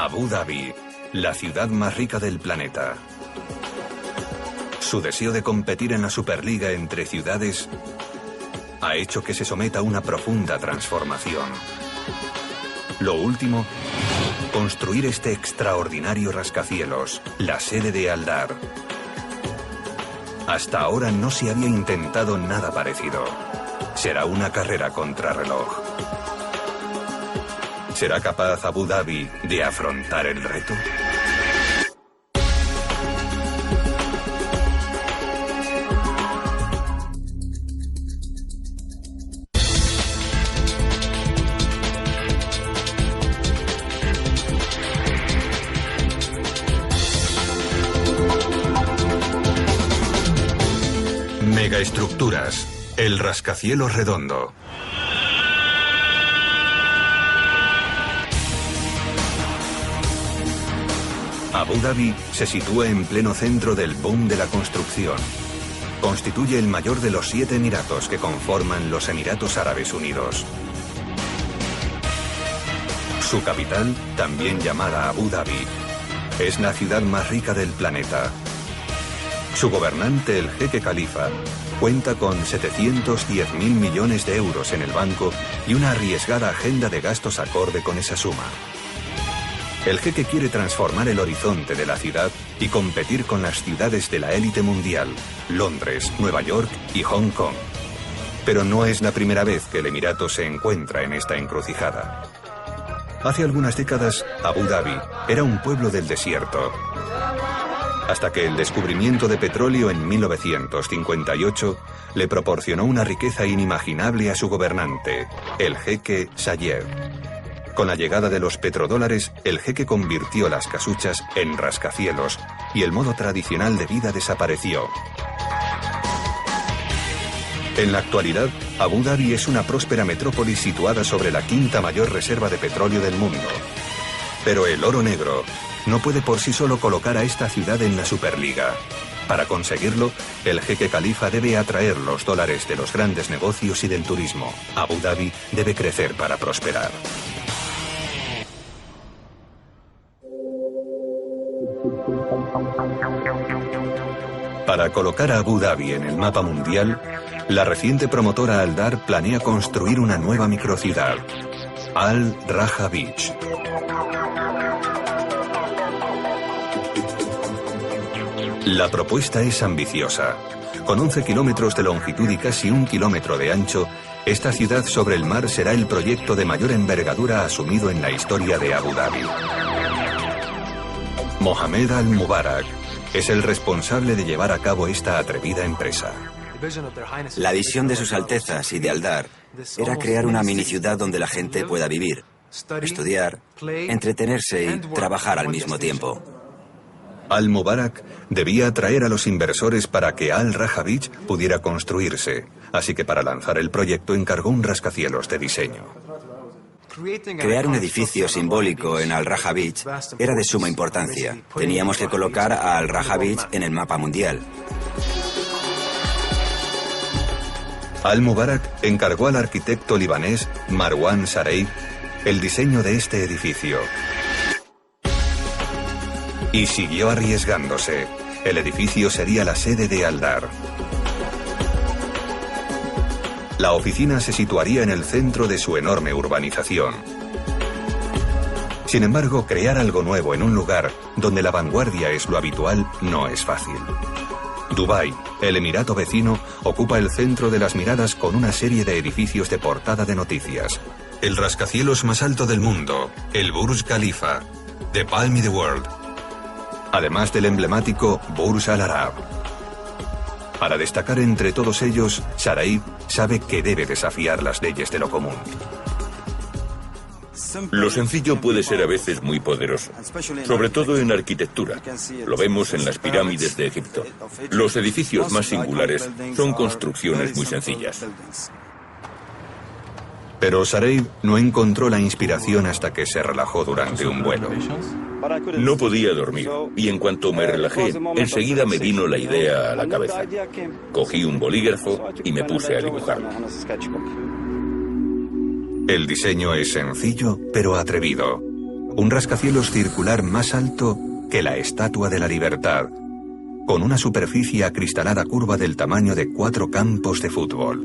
Abu Dhabi, la ciudad más rica del planeta. Su deseo de competir en la Superliga entre ciudades ha hecho que se someta a una profunda transformación. Lo último, construir este extraordinario rascacielos, la sede de Al Dhar. Hasta ahora no se había intentado nada parecido. Será una carrera contrarreloj. ¿Será capaz Abu Dhabi de afrontar el reto? Megaestructuras, el rascacielos redondo. Abu Dhabi se sitúa en pleno centro del boom de la construcción. Constituye el mayor de los 7 emiratos que conforman los Emiratos Árabes Unidos. Su capital, también llamada Abu Dhabi, es la ciudad más rica del planeta. Su gobernante, el jeque Khalifa, cuenta con 710.000 millones de euros en el banco y una arriesgada agenda de gastos acorde con esa suma. El jeque quiere transformar el horizonte de la ciudad y competir con las ciudades de la élite mundial, Londres, Nueva York y Hong Kong. Pero no es la primera vez que el emirato se encuentra en esta encrucijada. Hace algunas décadas, Abu Dhabi era un pueblo del desierto, hasta que el descubrimiento de petróleo en 1958 le proporcionó una riqueza inimaginable a su gobernante, el jeque Zayed. Con la llegada de los petrodólares, el jeque convirtió las casuchas en rascacielos y el modo tradicional de vida desapareció. En la actualidad, Abu Dhabi es una próspera metrópolis situada sobre la 5ª mayor reserva de petróleo del mundo. Pero el oro negro no puede por sí solo colocar a esta ciudad en la Superliga. Para conseguirlo, el jeque Khalifa debe atraer los dólares de los grandes negocios y del turismo. Abu Dhabi debe crecer para prosperar. Para colocar a Abu Dhabi en el mapa mundial, la reciente promotora Al Dhar planea construir una nueva microciudad, Al Raha Beach. La propuesta es ambiciosa. Con 11 kilómetros de longitud y casi 1 kilómetro de ancho, esta ciudad sobre el mar será el proyecto de mayor envergadura asumido en la historia de Abu Dhabi. Mohamed Al-Mubarak es el responsable de llevar a cabo esta atrevida empresa. La visión de sus altezas y de Al Dhar era crear una mini ciudad donde la gente pueda vivir, estudiar, entretenerse y trabajar al mismo tiempo. Al-Mubarak debía atraer a los inversores para que Al Raha Beach pudiera construirse, así que para lanzar el proyecto encargó un rascacielos de diseño. Crear un edificio simbólico en Al Raha Beach era de suma importancia. Teníamos que colocar a Al Raha Beach en el mapa mundial. Al-Mubarak encargó al arquitecto libanés Marwan Sareib el diseño de este edificio. Y siguió arriesgándose. El edificio sería la sede de Al Dhar. La oficina se situaría en el centro de su enorme urbanización. Sin embargo, crear algo nuevo en un lugar donde la vanguardia es lo habitual no es fácil. Dubái, el emirato vecino, ocupa el centro de las miradas con una serie de edificios de portada de noticias. El rascacielos más alto del mundo, el Burj Khalifa, The Palm of the World, además del emblemático Burj Al Arab. Para destacar entre todos ellos, Sareib sabe que debe desafiar las leyes de lo común. Lo sencillo puede ser a veces muy poderoso, sobre todo en arquitectura. Lo vemos en las pirámides de Egipto. Los edificios más singulares son construcciones muy sencillas. Pero Sareib no encontró la inspiración hasta que se relajó durante un vuelo. No podía dormir, y en cuanto me relajé, enseguida me vino la idea a la cabeza. Cogí un bolígrafo y me puse a dibujarlo. El diseño es sencillo, pero atrevido. Un rascacielos circular más alto que la Estatua de la Libertad, con una superficie acristalada curva del tamaño de 4 campos de fútbol.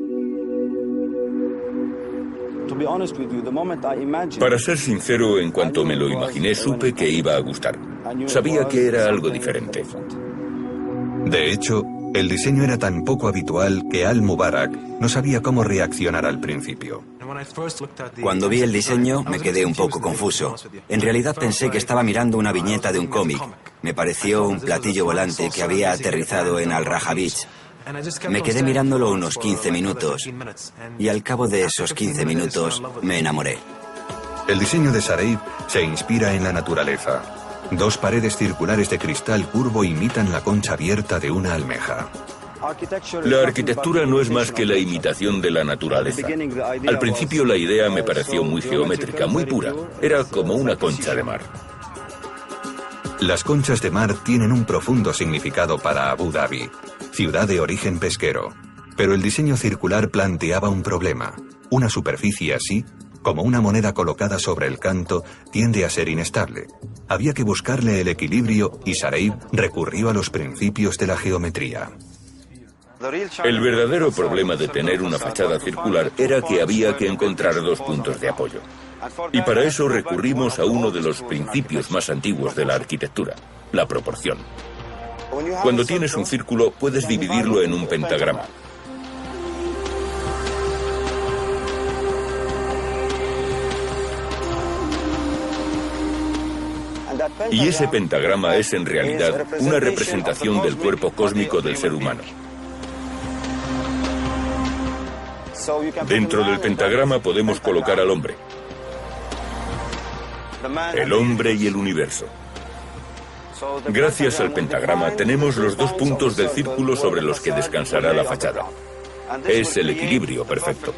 Para ser sincero, en cuanto me lo imaginé, supe que iba a gustar. Sabía que era algo diferente. De hecho, el diseño era tan poco habitual que Al-Mubarak no sabía cómo reaccionar al principio. Cuando vi el diseño me quedé un poco confuso. En realidad pensé que estaba mirando una viñeta de un cómic. Me pareció un platillo volante que había aterrizado en Al-Raja Beach. Me quedé mirándolo unos 15 minutos y al cabo de esos 15 minutos me enamoré. El diseño de Sareev se inspira en la naturaleza. 2 paredes circulares de cristal curvo imitan la concha abierta de una almeja. La arquitectura no es más que la imitación de la naturaleza. Al principio la idea me pareció muy geométrica, muy pura. Era como una concha de mar. Las conchas de mar tienen un profundo significado para Abu Dhabi, ciudad de origen pesquero. Pero el diseño circular planteaba un problema. Una superficie así, como una moneda colocada sobre el canto, tiende a ser inestable. Había que buscarle el equilibrio y Sareev recurrió a los principios de la geometría. El verdadero problema de tener una fachada circular era que había que encontrar 2 puntos de apoyo. Y para eso recurrimos a uno de los principios más antiguos de la arquitectura, la proporción. Cuando tienes un círculo, puedes dividirlo en un pentagrama. Y ese pentagrama es en realidad una representación del cuerpo cósmico del ser humano. Dentro del pentagrama podemos colocar al hombre. El hombre y el universo. Gracias al pentagrama tenemos los 2 puntos del círculo sobre los que descansará la fachada. Es el equilibrio perfecto.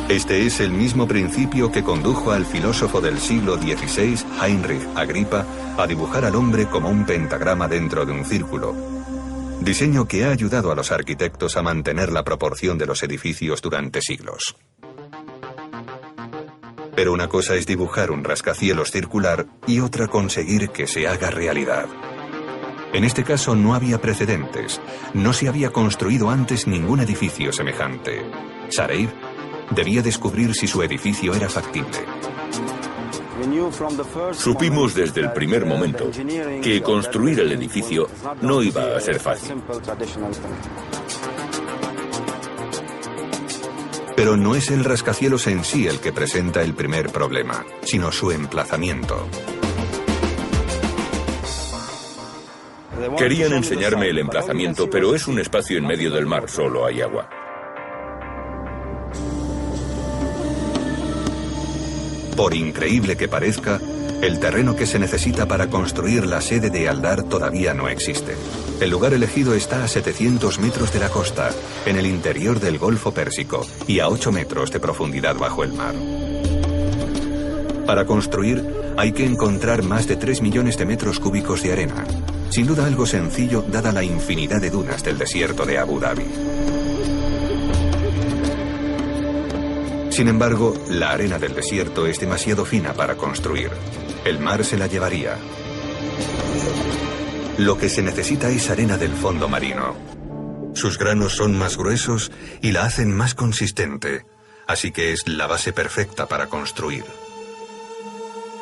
Este es el mismo principio que condujo al filósofo del siglo XVI, Heinrich Agrippa, a dibujar al hombre como un pentagrama dentro de un círculo. Diseño que ha ayudado a los arquitectos a mantener la proporción de los edificios durante siglos. Pero una cosa es dibujar un rascacielos circular y otra conseguir que se haga realidad. En este caso no había precedentes. No se había construido antes ningún edificio semejante. Sareev debía descubrir si su edificio era factible. Supimos desde el primer momento que construir el edificio no iba a ser fácil. Pero no es el rascacielos en sí el que presenta el primer problema, sino su emplazamiento. Querían enseñarme el emplazamiento, pero es un espacio en medio del mar, solo hay agua. Por increíble que parezca, el terreno que se necesita para construir la sede de Aldar todavía no existe. El lugar elegido está a 700 metros de la costa, en el interior del Golfo Pérsico, y a 8 metros de profundidad bajo el mar. Para construir, hay que encontrar más de 3 millones de metros cúbicos de arena. Sin duda algo sencillo, dada la infinidad de dunas del desierto de Abu Dhabi. Sin embargo, la arena del desierto es demasiado fina para construir. El mar se la llevaría. Lo que se necesita es arena del fondo marino. Sus granos son más gruesos y la hacen más consistente, así que es la base perfecta para construir.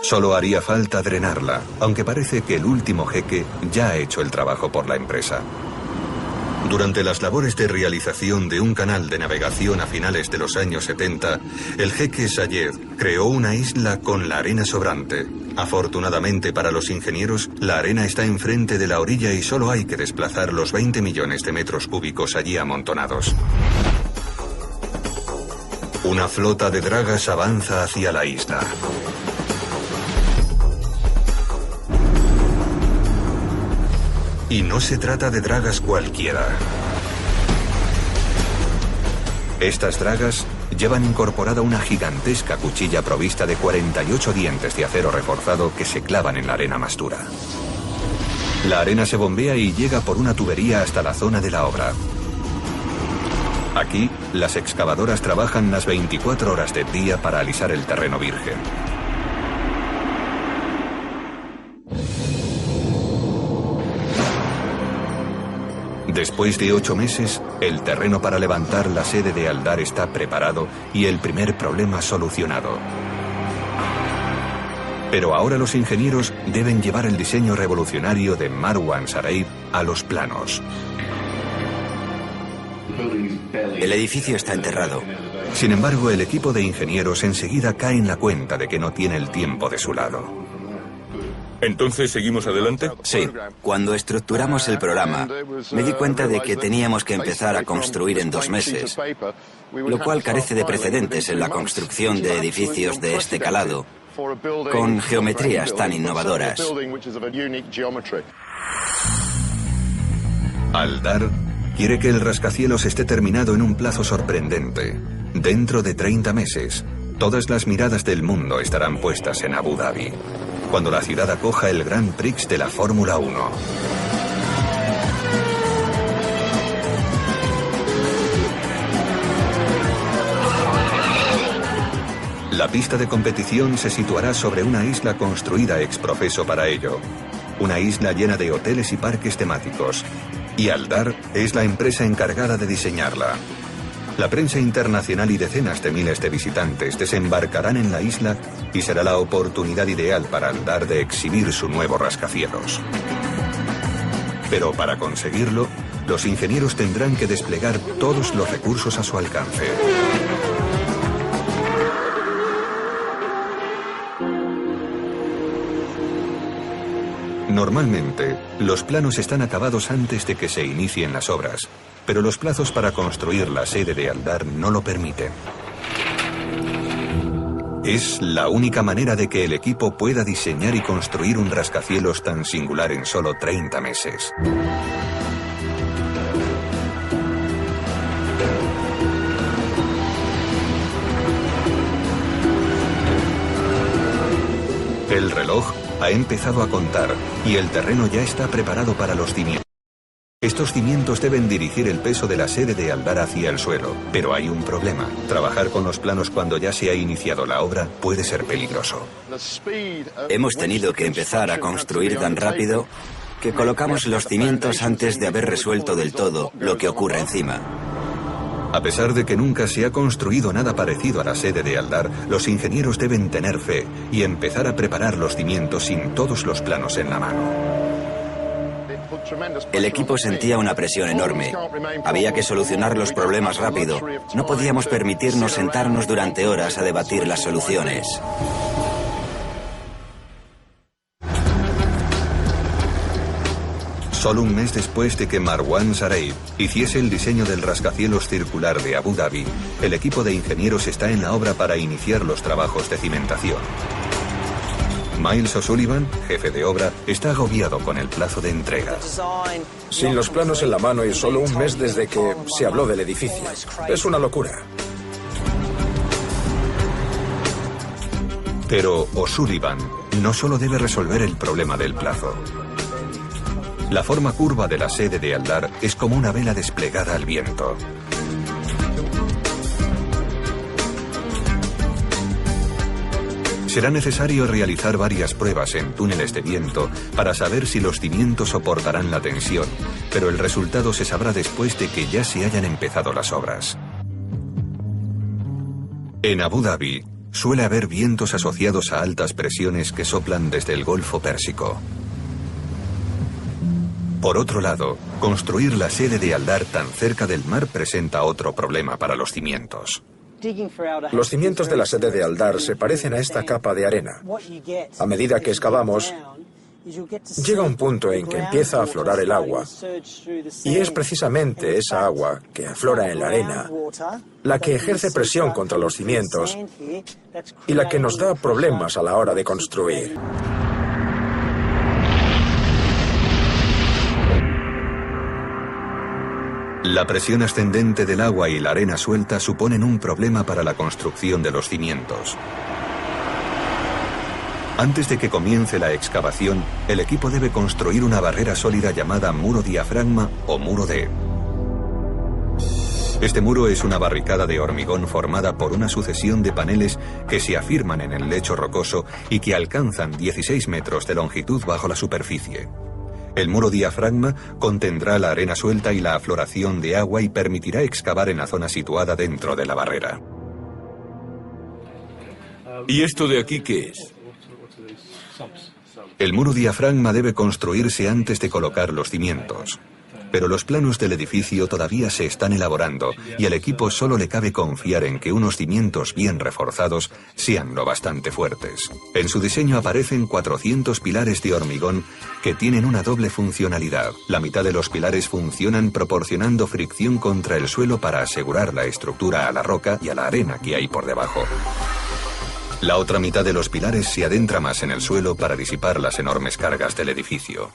Solo haría falta drenarla, aunque parece que el último jeque ya ha hecho el trabajo por la empresa. Durante las labores de realización de un canal de navegación a finales de los años 70, el jeque Zayed creó una isla con la arena sobrante. Afortunadamente para los ingenieros, la arena está enfrente de la orilla y solo hay que desplazar los 20 millones de metros cúbicos allí amontonados. Una flota de dragas avanza hacia la isla. Y no se trata de dragas cualquiera. Estas dragas llevan incorporada una gigantesca cuchilla provista de 48 dientes de acero reforzado que se clavan en la arena más dura. La arena se bombea y llega por una tubería hasta la zona de la obra. Aquí, las excavadoras trabajan las 24 horas del día para alisar el terreno virgen. Después de 8 meses, el terreno para levantar la sede de Aldar está preparado y el primer problema solucionado. Pero ahora los ingenieros deben llevar el diseño revolucionario de Marwan Sareib a los planos. El edificio está enterrado. Sin embargo, el equipo de ingenieros enseguida cae en la cuenta de que no tiene el tiempo de su lado. ¿Entonces seguimos adelante? Sí. Cuando estructuramos el programa, me di cuenta de que teníamos que empezar a construir en 2 meses, lo cual carece de precedentes en la construcción de edificios de este calado, con geometrías tan innovadoras. Aldar quiere que el rascacielos esté terminado en un plazo sorprendente. Dentro de 30 meses, todas las miradas del mundo estarán puestas en Abu Dhabi, cuando la ciudad acoja el Grand Prix de la Fórmula 1. La pista de competición se situará sobre una isla construida ex profeso para ello. Una isla llena de hoteles y parques temáticos. Y Aldar es la empresa encargada de diseñarla. La prensa internacional y decenas de miles de visitantes desembarcarán en la isla y será la oportunidad ideal para Aldar de exhibir su nuevo rascacielos. Pero para conseguirlo, los ingenieros tendrán que desplegar todos los recursos a su alcance. Normalmente, los planos están acabados antes de que se inicien las obras, pero los plazos para construir la sede de Aldar no lo permiten. Es la única manera de que el equipo pueda diseñar y construir un rascacielos tan singular en solo 30 meses. El reloj ha empezado a contar y el terreno ya está preparado para los cimientos. Estos cimientos deben dirigir el peso de la sede de Aldar hacia el suelo, pero hay un problema. Trabajar con los planos cuando ya se ha iniciado la obra puede ser peligroso. Hemos tenido que empezar a construir tan rápido que colocamos los cimientos antes de haber resuelto del todo lo que ocurre encima. A pesar de que nunca se ha construido nada parecido a la sede de Aldar, los ingenieros deben tener fe y empezar a preparar los cimientos sin todos los planos en la mano. El equipo sentía una presión enorme. Había que solucionar los problemas rápido. No podíamos permitirnos sentarnos durante horas a debatir las soluciones. Solo un mes después de que Marwan Sareib hiciese el diseño del rascacielos circular de Abu Dhabi, el equipo de ingenieros está en la obra para iniciar los trabajos de cimentación. Miles O'Sullivan, jefe de obra, está agobiado con el plazo de entrega. Sin los planos en la mano y solo un mes desde que se habló del edificio. Es una locura. Pero O'Sullivan no solo debe resolver el problema del plazo. La forma curva de la sede de Aldar es como una vela desplegada al viento. Será necesario realizar varias pruebas en túneles de viento para saber si los cimientos soportarán la tensión, pero el resultado se sabrá después de que ya se hayan empezado las obras. En Abu Dhabi suele haber vientos asociados a altas presiones que soplan desde el Golfo Pérsico. Por otro lado, construir la sede de Aldar tan cerca del mar presenta otro problema para los cimientos. Los cimientos de la sede de Aldar se parecen a esta capa de arena. A medida que excavamos, llega un punto en que empieza a aflorar el agua. Y es precisamente esa agua que aflora en la arena la que ejerce presión contra los cimientos y la que nos da problemas a la hora de construir. La presión ascendente del agua y la arena suelta suponen un problema para la construcción de los cimientos. Antes de que comience la excavación, el equipo debe construir una barrera sólida llamada muro diafragma o muro D. Este muro es una barricada de hormigón formada por una sucesión de paneles que se afirman en el lecho rocoso y que alcanzan 16 metros de longitud bajo la superficie. El muro diafragma contendrá la arena suelta y la afloración de agua y permitirá excavar en la zona situada dentro de la barrera. ¿Y esto de aquí qué es? El muro diafragma debe construirse antes de colocar los cimientos. Pero los planos del edificio todavía se están elaborando y al equipo solo le cabe confiar en que unos cimientos bien reforzados sean lo bastante fuertes. En su diseño aparecen 400 pilares de hormigón que tienen una doble funcionalidad. La mitad de los pilares funcionan proporcionando fricción contra el suelo para asegurar la estructura a la roca y a la arena que hay por debajo. La otra mitad de los pilares se adentra más en el suelo para disipar las enormes cargas del edificio.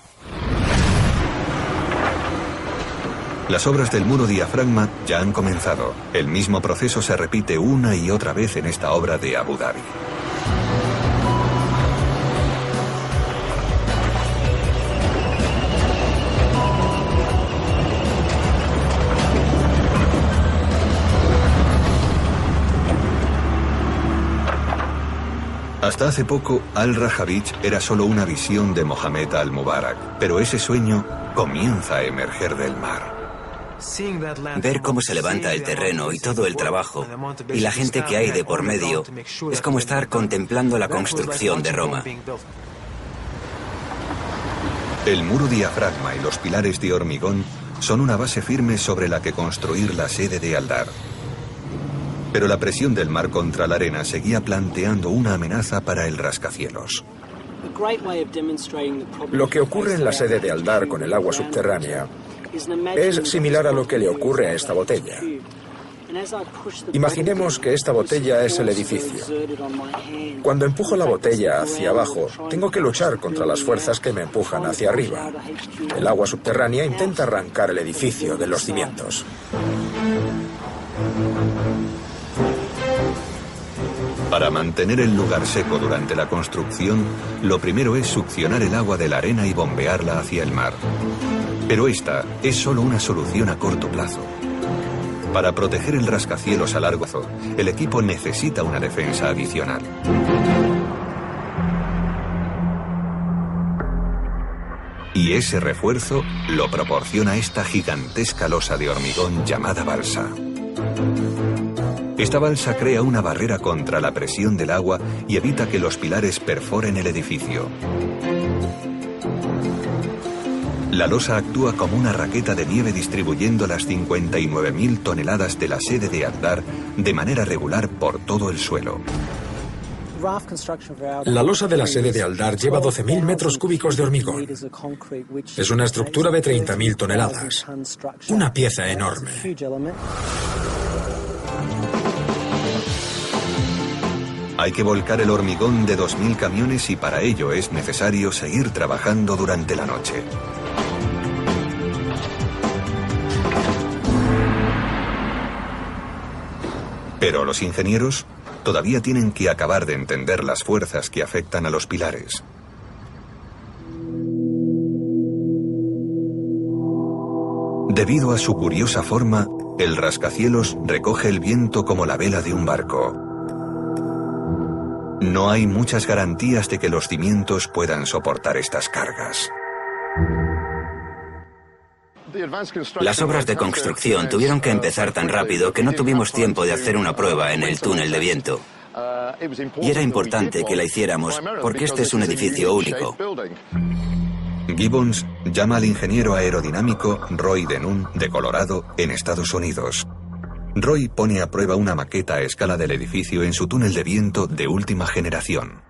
Las obras del muro diafragma ya han comenzado. El mismo proceso se repite una y otra vez en esta obra de Abu Dhabi. Hasta hace poco, Al-Raja Beach era solo una visión de Mohamed Al-Mubarak, pero ese sueño comienza a emerger del mar. Ver cómo se levanta el terreno y todo el trabajo y la gente que hay de por medio es como estar contemplando la construcción de Roma. El muro diafragma y los pilares de hormigón son una base firme sobre la que construir la sede de Al-Dar. Pero la presión del mar contra la arena seguía planteando una amenaza para el rascacielos. Lo que ocurre en la sede de Al-Dar con el agua subterránea es similar a lo que le ocurre a esta botella. Imaginemos que esta botella es el edificio. Cuando empujo la botella hacia abajo, tengo que luchar contra las fuerzas que me empujan hacia arriba. El agua subterránea intenta arrancar el edificio de los cimientos. Para mantener el lugar seco durante la construcción, lo primero es succionar el agua de la arena y bombearla hacia el mar. Pero esta es solo una solución a corto plazo. Para proteger el rascacielos a largo plazo, el equipo necesita una defensa adicional. Y ese refuerzo lo proporciona esta gigantesca losa de hormigón llamada balsa. Esta balsa crea una barrera contra la presión del agua y evita que los pilares perforen el edificio. La losa actúa como una raqueta de nieve distribuyendo las 59.000 toneladas de la sede de Al-Dar de manera regular por todo el suelo. La losa de la sede de Al-Dar lleva 12.000 metros cúbicos de hormigón. Es una estructura de 30.000 toneladas. Una pieza enorme. Hay que volcar el hormigón de 2.000 camiones y para ello es necesario seguir trabajando durante la noche. Pero los ingenieros todavía tienen que acabar de entender las fuerzas que afectan a los pilares. Debido a su curiosa forma, el rascacielos recoge el viento como la vela de un barco. No hay muchas garantías de que los cimientos puedan soportar estas cargas. Las obras de construcción tuvieron que empezar tan rápido que no tuvimos tiempo de hacer una prueba en el túnel de viento. Y era importante que la hiciéramos porque este es un edificio único. Gibbons llama al ingeniero aerodinámico Roy Denun, de Colorado, en Estados Unidos. Roy pone a prueba una maqueta a escala del edificio en su túnel de viento de última generación.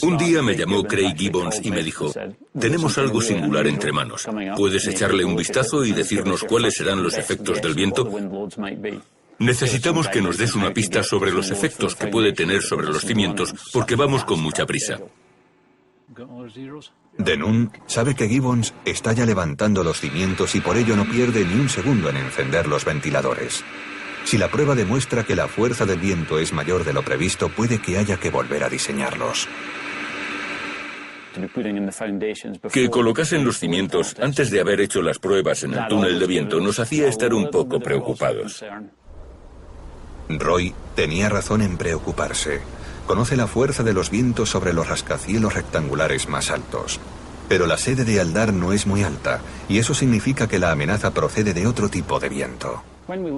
Un día me llamó Craig Gibbons y me dijo: tenemos algo singular entre manos. ¿Puedes echarle un vistazo y decirnos cuáles serán los efectos del viento? Necesitamos que nos des una pista sobre los efectos que puede tener sobre los cimientos, porque vamos con mucha prisa. Denun sabe que Gibbons está ya levantando los cimientos y por ello no pierde ni un segundo en encender los ventiladores. Si la prueba demuestra que la fuerza del viento es mayor de lo previsto, puede que haya que volver a diseñarlos. Que colocasen los cimientos antes de haber hecho las pruebas en el túnel de viento nos hacía estar un poco preocupados. Roy tenía razón en preocuparse. Conoce la fuerza de los vientos sobre los rascacielos rectangulares más altos. Pero la sede de Aldar no es muy alta, y eso significa que la amenaza procede de otro tipo de viento.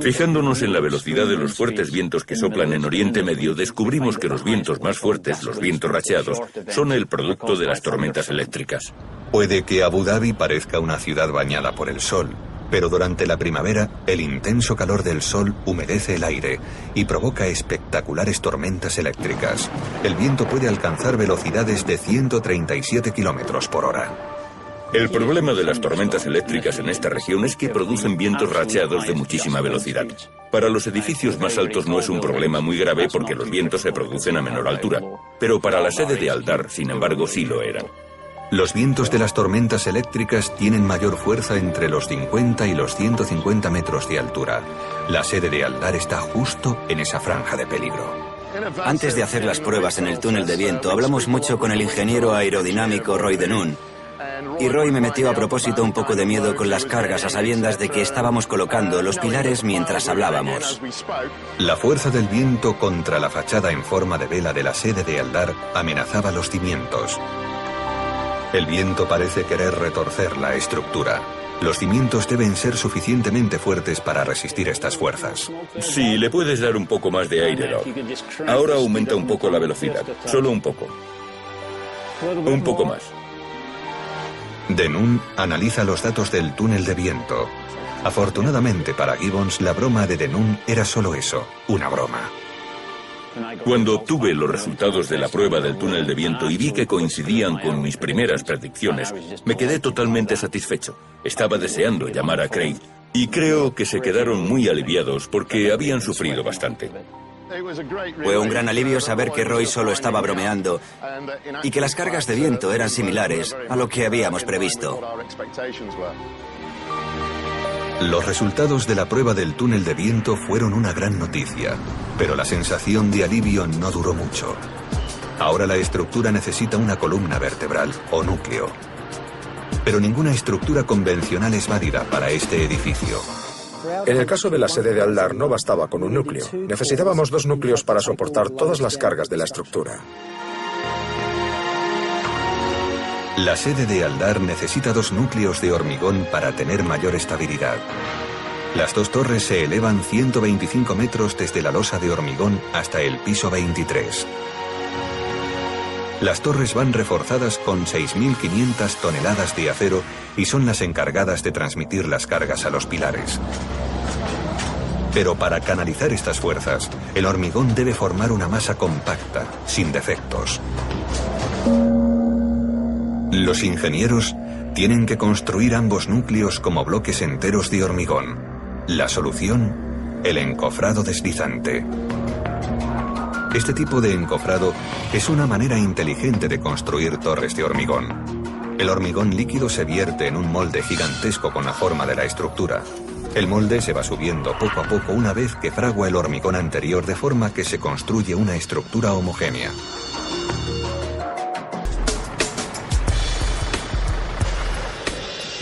Fijándonos en la velocidad de los fuertes vientos que soplan en Oriente Medio, descubrimos que los vientos más fuertes, los vientos racheados, son el producto de las tormentas eléctricas. Puede que Abu Dhabi parezca una ciudad bañada por el sol, pero durante la primavera, el intenso calor del sol humedece el aire y provoca espectaculares tormentas eléctricas. El viento puede alcanzar velocidades de 137 kilómetros por hora. El problema de las tormentas eléctricas en esta región es que producen vientos racheados de muchísima velocidad. Para los edificios más altos no es un problema muy grave porque los vientos se producen a menor altura, pero para la sede de Aldar, sin embargo, sí lo eran. Los vientos de las tormentas eléctricas tienen mayor fuerza entre los 50 y los 150 metros de altura. La sede de Aldar está justo en esa franja de peligro. Antes de hacer las pruebas en el túnel de viento, hablamos mucho con el ingeniero aerodinámico Roy Denun. Y Roy me metió a propósito un poco de miedo con las cargas a sabiendas de que estábamos colocando los pilares mientras hablábamos. La fuerza del viento contra la fachada en forma de vela de la sede de Aldar amenazaba los cimientos. El viento parece querer retorcer la estructura. Los cimientos deben ser suficientemente fuertes para resistir estas fuerzas. Sí, le puedes dar un poco más de aire, Locke. Ahora aumenta un poco la velocidad, solo un poco. Un poco más. Denun analiza los datos del túnel de viento. Afortunadamente para Gibbons, la broma de Denun era solo eso, una broma. Cuando obtuve los resultados de la prueba del túnel de viento y vi que coincidían con mis primeras predicciones, me quedé totalmente satisfecho. Estaba deseando llamar a Craig y creo que se quedaron muy aliviados porque habían sufrido bastante. Fue un gran alivio saber que Roy solo estaba bromeando y que las cargas de viento eran similares a lo que habíamos previsto. Los resultados de la prueba del túnel de viento fueron una gran noticia, pero la sensación de alivio no duró mucho. Ahora la estructura necesita una columna vertebral o núcleo. Pero ninguna estructura convencional es válida para este edificio. En el caso de la sede de Aldar no bastaba con un núcleo. Necesitábamos 2 núcleos para soportar todas las cargas de la estructura. La sede de Aldar necesita 2 núcleos de hormigón para tener mayor estabilidad. Las 2 torres se elevan 125 metros desde la losa de hormigón hasta el piso 23. Las torres van reforzadas con 6.500 toneladas de acero y son las encargadas de transmitir las cargas a los pilares. Pero para canalizar estas fuerzas, el hormigón debe formar una masa compacta, sin defectos. Los ingenieros tienen que construir ambos núcleos como bloques enteros de hormigón. La solución, el encofrado deslizante. Este tipo de encofrado es una manera inteligente de construir torres de hormigón. El hormigón líquido se vierte en un molde gigantesco con la forma de la estructura. El molde se va subiendo poco a poco una vez que fragua el hormigón anterior de forma que se construye una estructura homogénea.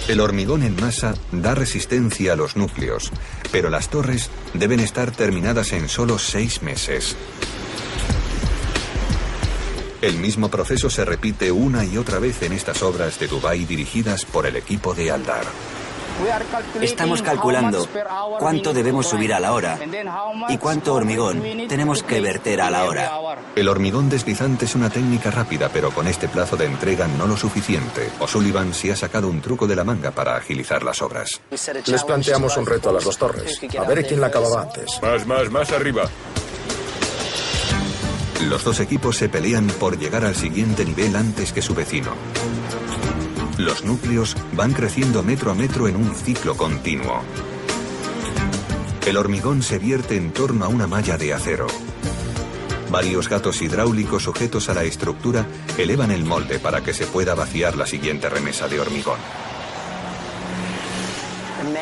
El hormigón en masa da resistencia a los núcleos, pero las torres deben estar terminadas en solo 6 meses. El mismo proceso se repite una y otra vez en estas obras de Dubái dirigidas por el equipo de Aldar. Estamos calculando cuánto debemos subir a la hora y cuánto hormigón tenemos que verter a la hora. El hormigón deslizante es una técnica rápida, pero con este plazo de entrega no lo suficiente. O'Sullivan se ha sacado un truco de la manga para agilizar las obras. Les planteamos un reto a las 2 torres, a ver quién la acababa antes. Más arriba. Los 2 equipos se pelean por llegar al siguiente nivel antes que su vecino. Los núcleos van creciendo metro a metro en un ciclo continuo. El hormigón se vierte en torno a una malla de acero. Varios gatos hidráulicos sujetos a la estructura elevan el molde para que se pueda vaciar la siguiente remesa de hormigón.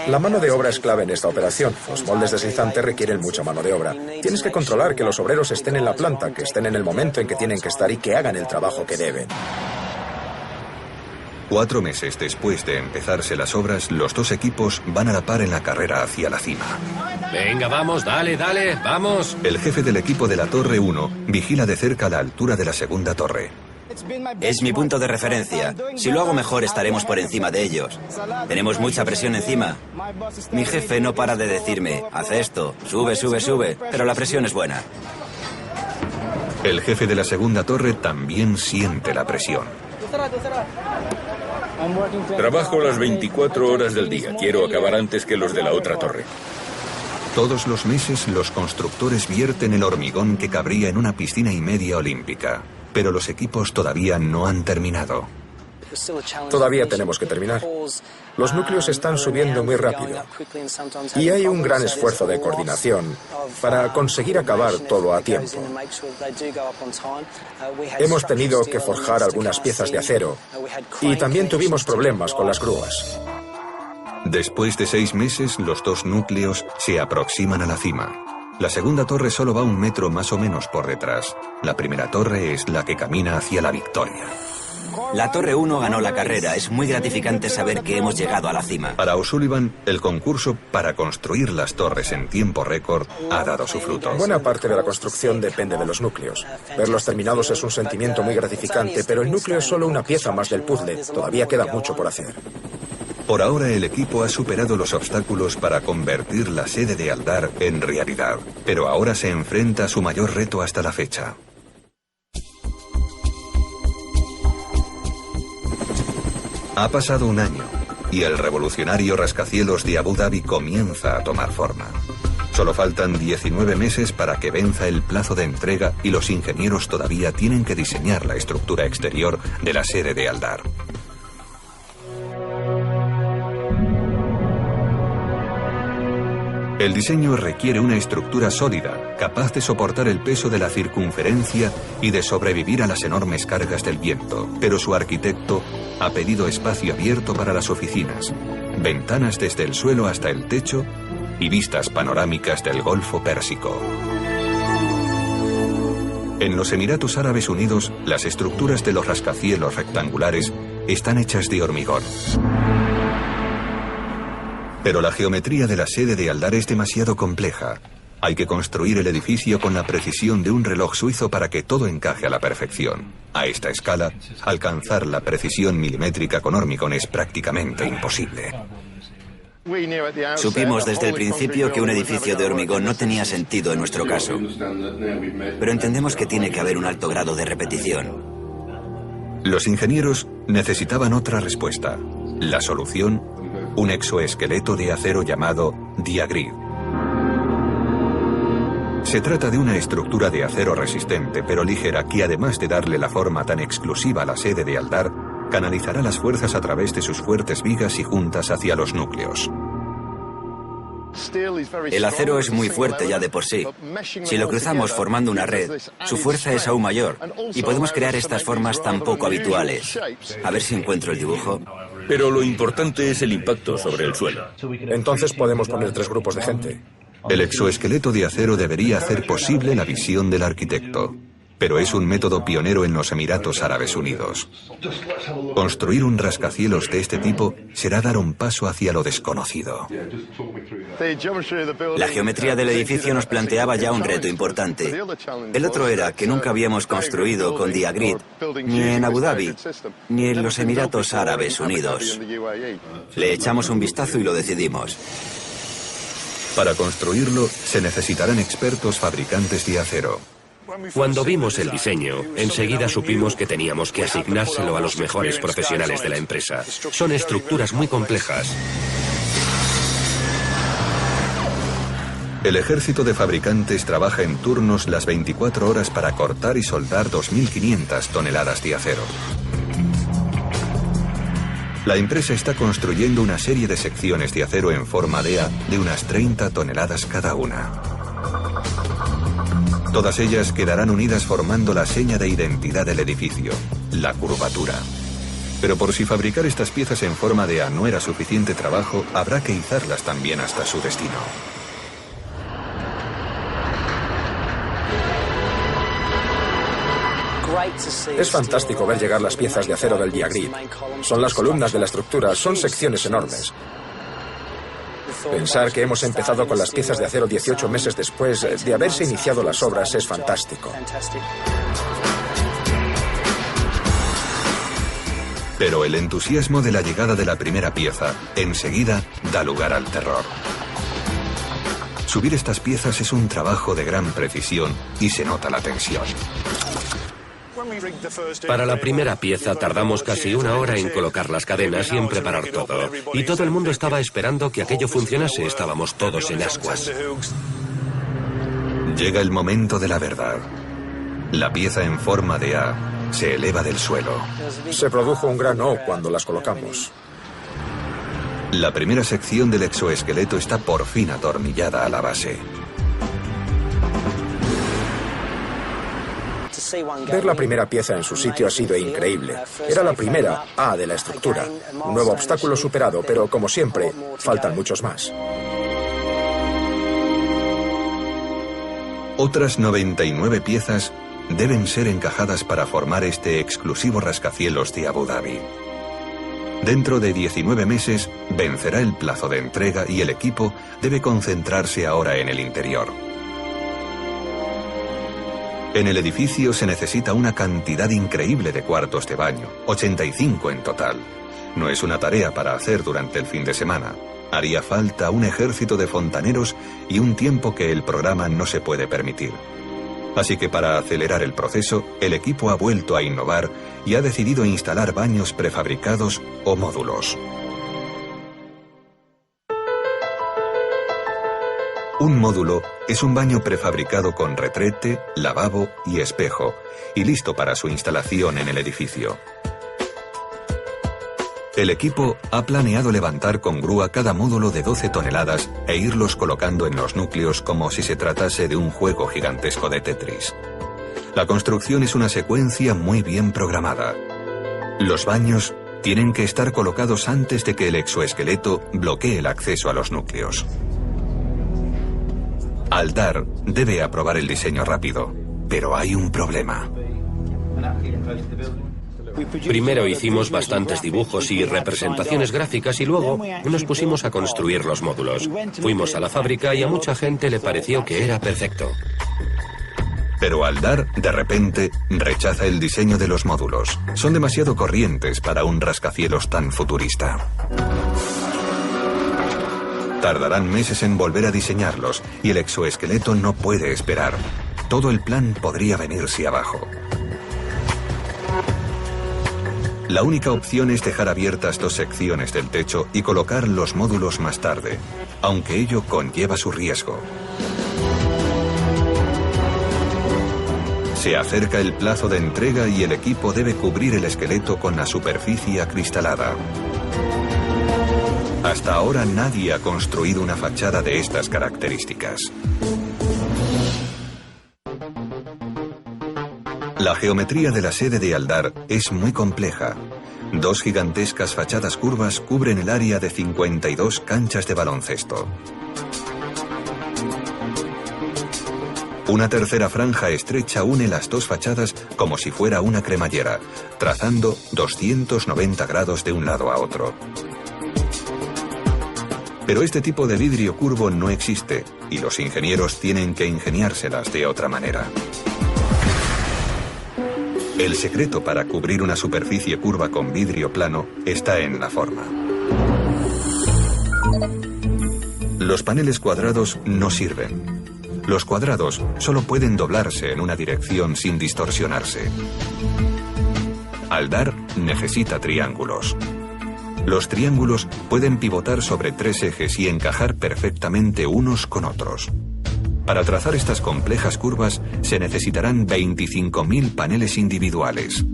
La mano de obra es clave en esta operación. Los moldes deslizantes requieren mucha mano de obra. Tienes que controlar que los obreros estén en la planta, que estén en el momento en que tienen que estar y que hagan el trabajo que deben. 4 meses después de empezarse las obras, los dos equipos van a la par en la carrera hacia la cima. Venga, vamos, dale, vamos. El jefe del equipo de la Torre 1 vigila de cerca la altura de la segunda torre. Es mi punto de referencia. Si lo hago mejor, estaremos por encima de ellos. Tenemos mucha presión encima. Mi jefe no para de decirme, haz esto, sube, sube, sube, pero la presión es buena. El jefe de la segunda torre también siente la presión. Trabajo las 24 horas del día. Quiero acabar antes que los de la otra torre. Todos los meses los constructores vierten el hormigón que cabría en una piscina y media olímpica. Pero los equipos todavía no han terminado. Todavía tenemos que terminar. Los núcleos están subiendo muy rápido. Y hay un gran esfuerzo de coordinación para conseguir acabar todo a tiempo. Hemos tenido que forjar algunas piezas de acero y también tuvimos problemas con las grúas. Después de 6 meses, los dos núcleos se aproximan a la cima. La segunda torre solo va 1 metro más o menos por detrás. La primera torre es la que camina hacia la victoria. La Torre 1 ganó la carrera. Es muy gratificante saber que hemos llegado a la cima. Para O'Sullivan, el concurso para construir las torres en tiempo récord ha dado su fruto. Buena parte de la construcción depende de los núcleos. Verlos terminados es un sentimiento muy gratificante, pero el núcleo es solo una pieza más del puzzle. Todavía queda mucho por hacer. Por ahora el equipo ha superado los obstáculos para convertir la sede de Aldar en realidad, pero ahora se enfrenta a su mayor reto hasta la fecha. Ha pasado 1 año y el revolucionario rascacielos de Abu Dhabi comienza a tomar forma. Solo faltan 19 meses para que venza el plazo de entrega y los ingenieros todavía tienen que diseñar la estructura exterior de la sede de Aldar. El diseño requiere una estructura sólida, capaz de soportar el peso de la circunferencia y de sobrevivir a las enormes cargas del viento, pero su arquitecto ha pedido espacio abierto para las oficinas, ventanas desde el suelo hasta el techo y vistas panorámicas del Golfo Pérsico. En los Emiratos Árabes Unidos, las estructuras de los rascacielos rectangulares están hechas de hormigón. Pero la geometría de la sede de Aldar es demasiado compleja. Hay que construir el edificio con la precisión de un reloj suizo para que todo encaje a la perfección. A esta escala, alcanzar la precisión milimétrica con hormigón es prácticamente imposible. Supimos desde el principio que un edificio de hormigón no tenía sentido en nuestro caso. Pero entendemos que tiene que haber un alto grado de repetición. Los ingenieros necesitaban otra respuesta. La solución, un exoesqueleto de acero llamado Diagrid. Se trata de una estructura de acero resistente pero ligera que, además de darle la forma tan exclusiva a la sede de Aldar, canalizará las fuerzas a través de sus fuertes vigas y juntas hacia los núcleos. El acero es muy fuerte ya de por sí. Si lo cruzamos formando una red, su fuerza es aún mayor y podemos crear estas formas tan poco habituales. A ver si encuentro el dibujo. Pero lo importante es el impacto sobre el suelo. Entonces podemos poner 3 grupos de gente. El exoesqueleto de acero debería hacer posible la visión del arquitecto, pero es un método pionero en los Emiratos Árabes Unidos. Construir un rascacielos de este tipo será dar un paso hacia lo desconocido. La geometría del edificio nos planteaba ya un reto importante. El otro era que nunca habíamos construido con Diagrid, ni en Abu Dhabi, ni en los Emiratos Árabes Unidos. Le echamos un vistazo y lo decidimos. Para construirlo, se necesitarán expertos fabricantes de acero. Cuando vimos el diseño, enseguida supimos que teníamos que asignárselo a los mejores profesionales de la empresa. Son estructuras muy complejas. El ejército de fabricantes trabaja en turnos las 24 horas para cortar y soldar 2.500 toneladas de acero. La empresa está construyendo una serie de secciones de acero en forma de A de unas 30 toneladas cada una. Todas ellas quedarán unidas formando la seña de identidad del edificio, la curvatura. Pero por si fabricar estas piezas en forma de A no era suficiente trabajo, habrá que izarlas también hasta su destino. Es fantástico ver llegar las piezas de acero del Diagrid. Son las columnas de la estructura, son secciones enormes. Pensar que hemos empezado con las piezas de acero 18 meses después de haberse iniciado las obras es fantástico. Pero el entusiasmo de la llegada de la primera pieza enseguida da lugar al terror. Subir estas piezas es un trabajo de gran precisión y se nota la tensión. Para la primera pieza tardamos casi 1 hora en colocar las cadenas y en preparar todo. Y todo el mundo estaba esperando que aquello funcionase. Estábamos todos en ascuas. Llega el momento de la verdad. La pieza en forma de A se eleva del suelo. Se produjo un gran O cuando las colocamos. La primera sección del exoesqueleto está por fin atornillada a la base. Ver la primera pieza en su sitio ha sido increíble. Era la primera A de la estructura. Un nuevo obstáculo superado, pero como siempre, faltan muchos más. Otras 99 piezas deben ser encajadas para formar este exclusivo rascacielos de Abu Dhabi. Dentro de 19 meses vencerá el plazo de entrega y el equipo debe concentrarse ahora en el interior. En el edificio se necesita una cantidad increíble de cuartos de baño, 85 en total. No es una tarea para hacer durante el fin de semana. Haría falta un ejército de fontaneros y un tiempo que el programa no se puede permitir. Así que para acelerar el proceso, el equipo ha vuelto a innovar y ha decidido instalar baños prefabricados o módulos. Un módulo es un baño prefabricado con retrete, lavabo y espejo, y listo para su instalación en el edificio. El equipo ha planeado levantar con grúa cada módulo de 12 toneladas e irlos colocando en los núcleos como si se tratase de un juego gigantesco de Tetris. La construcción es una secuencia muy bien programada. Los baños tienen que estar colocados antes de que el exoesqueleto bloquee el acceso a los núcleos. Aldar debe aprobar el diseño rápido, pero hay un problema. Primero hicimos bastantes dibujos y representaciones gráficas y luego nos pusimos a construir los módulos. Fuimos a la fábrica y a mucha gente le pareció que era perfecto. Pero Aldar, de repente, rechaza el diseño de los módulos. Son demasiado corrientes para un rascacielos tan futurista. Tardarán meses en volver a diseñarlos y el exoesqueleto no puede esperar. Todo el plan podría venirse abajo. La única opción es dejar abiertas 2 secciones del techo y colocar los módulos más tarde, aunque ello conlleva su riesgo. Se acerca el plazo de entrega y el equipo debe cubrir el esqueleto con la superficie acristalada. Hasta ahora nadie ha construido una fachada de estas características. La geometría de la sede de Aldar es muy compleja. 2 gigantescas fachadas curvas cubren el área de 52 canchas de baloncesto. Una tercera franja estrecha une las 2 fachadas como si fuera una cremallera, trazando 290 grados de un lado a otro. Pero este tipo de vidrio curvo no existe y los ingenieros tienen que ingeniárselas de otra manera. El secreto para cubrir una superficie curva con vidrio plano está en la forma. Los paneles cuadrados no sirven. Los cuadrados solo pueden doblarse en una dirección sin distorsionarse. Aldar necesita triángulos. Los triángulos pueden pivotar sobre 3 ejes y encajar perfectamente unos con otros. Para trazar estas complejas curvas se necesitarán 25.000 paneles individuales.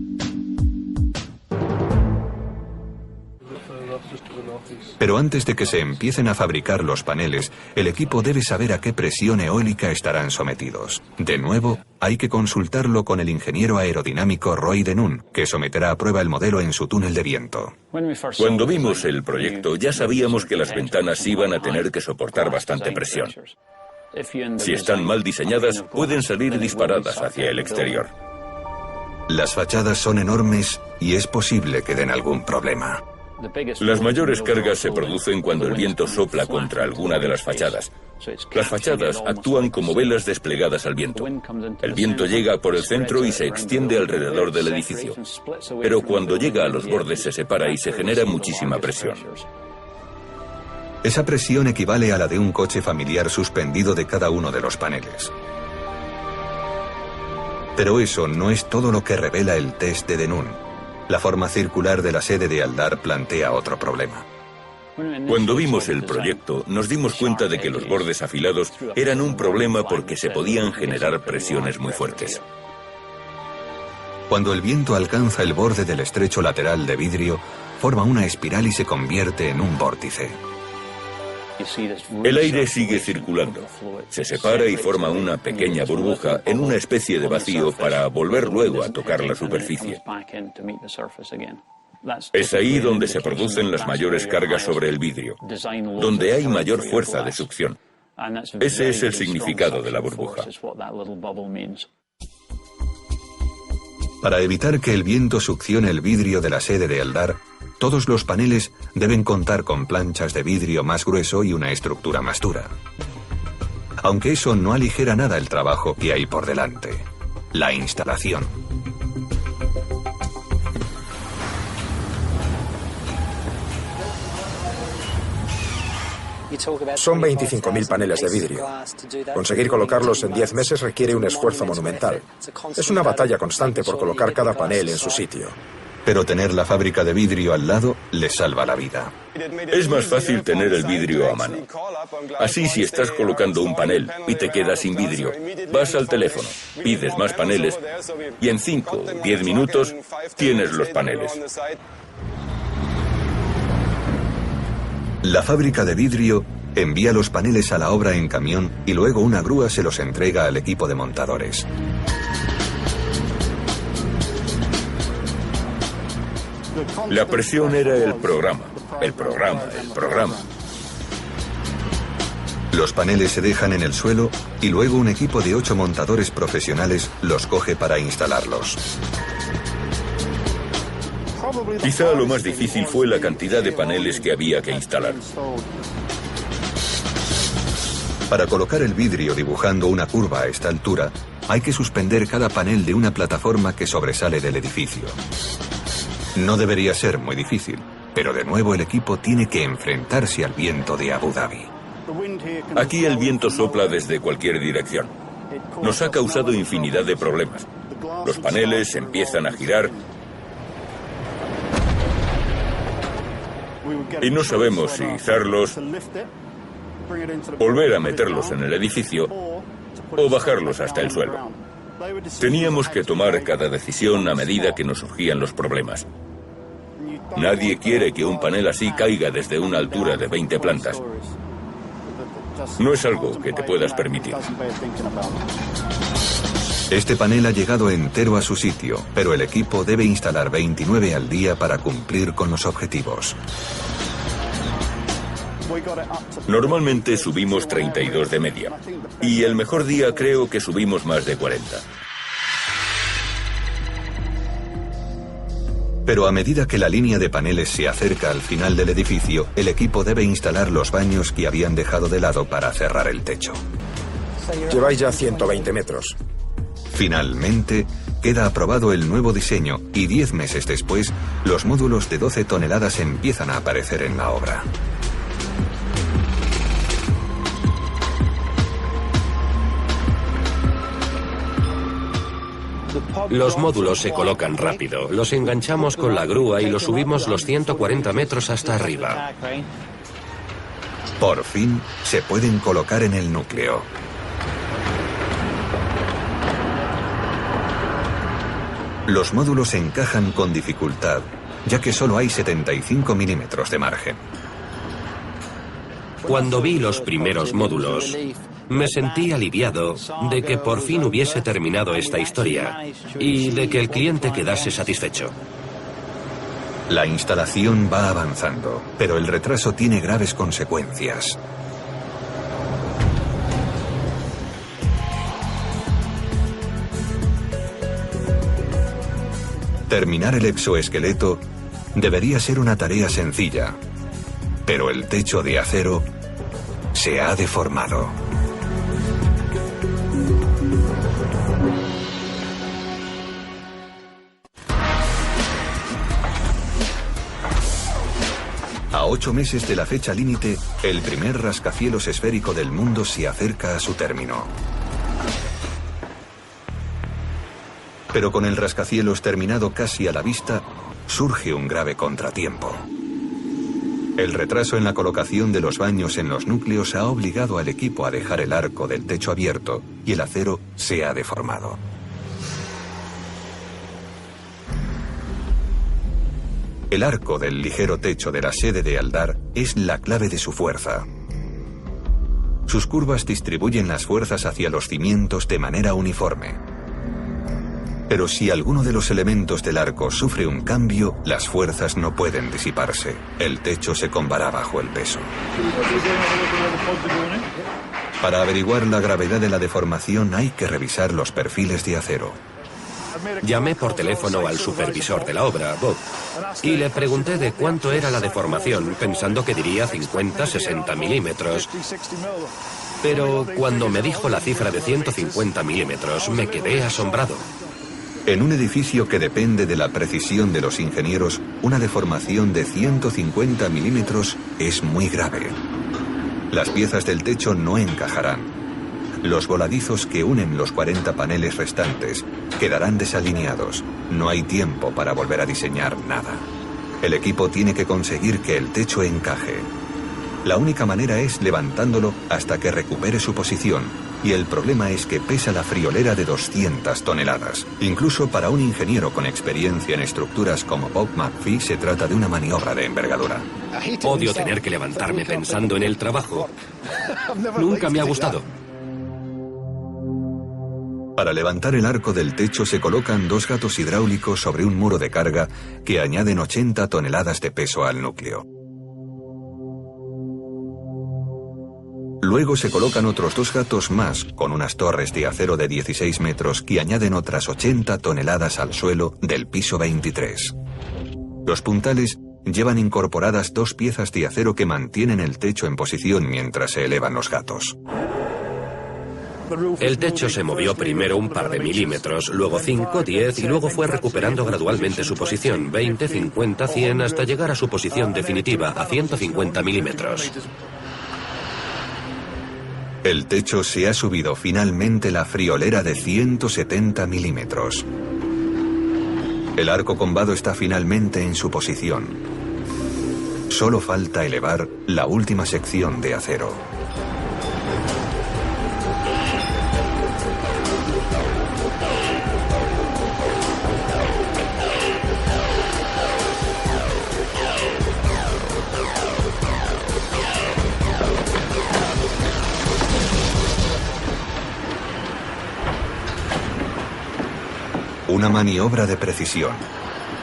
Pero antes de que se empiecen a fabricar los paneles, el equipo debe saber a qué presión eólica estarán sometidos. De nuevo, hay que consultarlo con el ingeniero aerodinámico Roy Denun, que someterá a prueba el modelo en su túnel de viento. Cuando vimos el proyecto, ya sabíamos que las ventanas iban a tener que soportar bastante presión. Si están mal diseñadas, pueden salir disparadas hacia el exterior. Las fachadas son enormes y es posible que den algún problema. Las mayores cargas se producen cuando el viento sopla contra alguna de las fachadas. Las fachadas actúan como velas desplegadas al viento. El viento llega por el centro y se extiende alrededor del edificio. Pero cuando llega a los bordes se separa y se genera muchísima presión. Esa presión equivale a la de un coche familiar suspendido de cada uno de los paneles. Pero eso no es todo lo que revela el test de Denun. La forma circular de la sede de Aldar plantea otro problema. Cuando vimos el proyecto, nos dimos cuenta de que los bordes afilados eran un problema porque se podían generar presiones muy fuertes. Cuando el viento alcanza el borde del estrecho lateral de vidrio, forma una espiral y se convierte en un vórtice. El aire sigue circulando, se separa y forma una pequeña burbuja en una especie de vacío para volver luego a tocar la superficie. Es ahí donde se producen las mayores cargas sobre el vidrio, donde hay mayor fuerza de succión. Ese es el significado de la burbuja. Para evitar que el viento succione el vidrio de la sede de Aldar, todos los paneles deben contar con planchas de vidrio más grueso y una estructura más dura. Aunque eso no aligera nada el trabajo que hay por delante: la instalación. Son 25.000 paneles de vidrio. Conseguir colocarlos en 10 meses requiere un esfuerzo monumental. Es una batalla constante por colocar cada panel en su sitio. Pero tener la fábrica de vidrio al lado les salva la vida. Es más fácil tener el vidrio a mano. Así, si estás colocando un panel y te quedas sin vidrio, vas al teléfono, pides más paneles y en 5 o 10 minutos tienes los paneles. La fábrica de vidrio envía los paneles a la obra en camión y luego una grúa se los entrega al equipo de montadores. La presión era el programa. Los paneles se dejan en el suelo y luego un equipo de 8 montadores profesionales los coge para instalarlos. Quizá lo más difícil fue la cantidad de paneles que había que instalar. Para colocar el vidrio dibujando una curva a esta altura, hay que suspender cada panel de una plataforma que sobresale del edificio. No debería ser muy difícil, pero de nuevo el equipo tiene que enfrentarse al viento de Abu Dhabi. Aquí el viento sopla desde cualquier dirección. Nos ha causado infinidad de problemas. Los paneles empiezan a girar y no sabemos si izarlos, volver a meterlos en el edificio o bajarlos hasta el suelo. Teníamos que tomar cada decisión a medida que nos surgían los problemas. Nadie quiere que un panel así caiga desde una altura de 20 plantas. No es algo que te puedas permitir. Este panel ha llegado entero a su sitio, pero el equipo debe instalar 29 al día para cumplir con los objetivos. Normalmente subimos 32 de media, y el mejor día creo que subimos más de 40. Pero a medida que la línea de paneles se acerca al final del edificio, el equipo debe instalar los baños que habían dejado de lado para cerrar el techo. Lleváis ya 120 metros. Finalmente, queda aprobado el nuevo diseño y 10 meses después, los módulos de 12 toneladas empiezan a aparecer en la obra. Los módulos se colocan rápido, los enganchamos con la grúa y los subimos los 140 metros hasta arriba. Por fin, se pueden colocar en el núcleo. Los módulos encajan con dificultad, ya que solo hay 75 milímetros de margen. Cuando vi los primeros módulos, me sentí aliviado de que por fin hubiese terminado esta historia y de que el cliente quedase satisfecho. La instalación va avanzando, pero el retraso tiene graves consecuencias. Terminar el exoesqueleto debería ser una tarea sencilla, pero el techo de acero se ha deformado. A 8 meses de la fecha límite, el primer rascacielos esférico del mundo se acerca a su término. Pero con el rascacielos terminado casi a la vista, surge un grave contratiempo. El retraso en la colocación de los baños en los núcleos ha obligado al equipo a dejar el arco del techo abierto y el acero se ha deformado. El arco del ligero techo de la sede de Aldar es la clave de su fuerza. Sus curvas distribuyen las fuerzas hacia los cimientos de manera uniforme. Pero si alguno de los elementos del arco sufre un cambio, las fuerzas no pueden disiparse. El techo se combará bajo el peso. Para averiguar la gravedad de la deformación hay que revisar los perfiles de acero. Llamé por teléfono al supervisor de la obra, Bob, y le pregunté de cuánto era la deformación, pensando que diría 50-60 milímetros. Pero cuando me dijo la cifra de 150 milímetros, me quedé asombrado. En un edificio que depende de la precisión de los ingenieros, una deformación de 150 milímetros es muy grave. Las piezas del techo no encajarán. Los voladizos que unen los 40 paneles restantes quedarán desalineados. No hay tiempo para volver a diseñar nada. El equipo tiene que conseguir que el techo encaje. La única manera es levantándolo hasta que recupere su posición. Y el problema es que pesa la friolera de 200 toneladas. Incluso para un ingeniero con experiencia en estructuras como Bob McPhee se trata de una maniobra de envergadura. Odio tener que levantarme pensando en el trabajo. Nunca me ha gustado. Para levantar el arco del techo se colocan 2 gatos hidráulicos sobre un muro de carga que añaden 80 toneladas de peso al núcleo. Luego se colocan otros 2 gatos más con unas torres de acero de 16 metros que añaden otras 80 toneladas al suelo del piso 23. Los puntales llevan incorporadas 2 piezas de acero que mantienen el techo en posición mientras se elevan los gatos. El techo se movió primero un par de milímetros, luego 5, 10 y luego fue recuperando gradualmente su posición, 20, 50, 100, hasta llegar a su posición definitiva, a 150 milímetros. El techo se ha subido finalmente la friolera de 170 milímetros. El arco combado está finalmente en su posición. Solo falta elevar la última sección de acero. Una maniobra de precisión.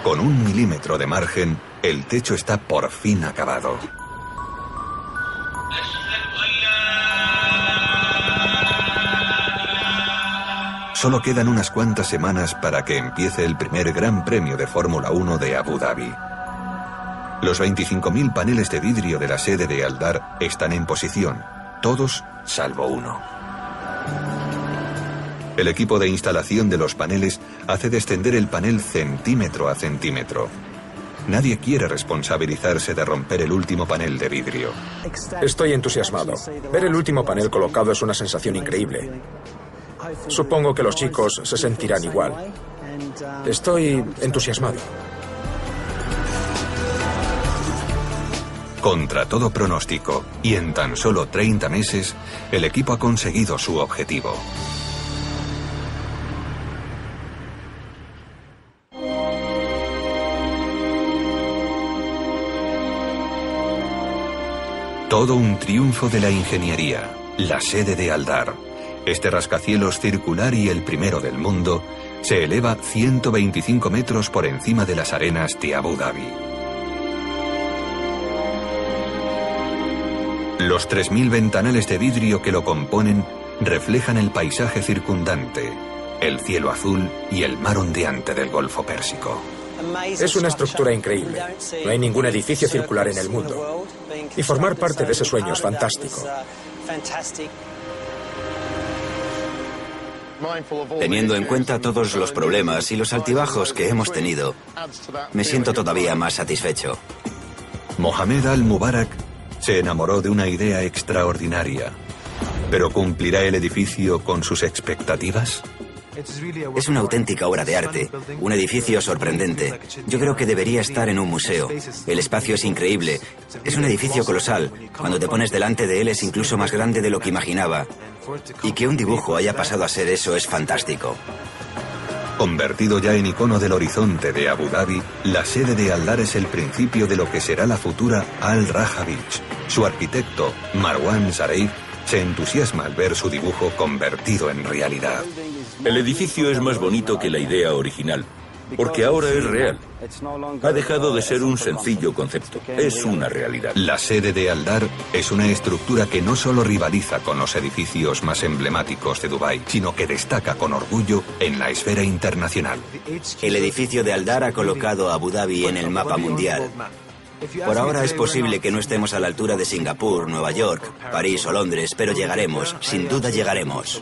Con 1 milímetro de margen, el techo está por fin acabado. Solo quedan unas cuantas semanas para que empiece el primer Gran Premio de Fórmula 1 de Abu Dhabi. Los 25.000 paneles de vidrio de la sede de Aldar están en posición, todos salvo uno. El equipo de instalación de los paneles hace descender el panel centímetro a centímetro. Nadie quiere responsabilizarse de romper el último panel de vidrio. Estoy entusiasmado. Ver el último panel colocado es una sensación increíble. Supongo que los chicos se sentirán igual. Estoy entusiasmado. Contra todo pronóstico, y en tan solo 30 meses, el equipo ha conseguido su objetivo. Todo un triunfo de la ingeniería, la sede de Aldar. Este rascacielos circular y el primero del mundo se eleva 125 metros por encima de las arenas de Abu Dhabi. Los 3.000 ventanales de vidrio que lo componen reflejan el paisaje circundante, el cielo azul y el mar ondeante del Golfo Pérsico. Es una estructura increíble. No hay ningún edificio circular en el mundo. Y formar parte de ese sueño es fantástico. Teniendo en cuenta todos los problemas y los altibajos que hemos tenido, me siento todavía más satisfecho. Mohamed Al-Mubarak se enamoró de una idea extraordinaria. ¿Pero cumplirá el edificio con sus expectativas? Es una auténtica obra de arte, un edificio sorprendente. Yo creo que debería estar en un museo. El espacio es increíble. Es un edificio colosal. Cuando te pones delante de él es incluso más grande de lo que imaginaba. Y que un dibujo haya pasado a ser eso es fantástico. Convertido ya en icono del horizonte de Abu Dhabi, la sede de Aldar es el principio de lo que será la futura Al Raja Beach. Su arquitecto, Marwan Zarif, se entusiasma al ver su dibujo convertido en realidad. El edificio es más bonito que la idea original, porque ahora es real. Ha dejado de ser un sencillo concepto, es una realidad. La sede de Aldar es una estructura que no solo rivaliza con los edificios más emblemáticos de Dubái, sino que destaca con orgullo en la esfera internacional. El edificio de Aldar ha colocado a Abu Dhabi en el mapa mundial. Por ahora es posible que no estemos a la altura de Singapur, Nueva York, París o Londres, pero llegaremos, sin duda llegaremos.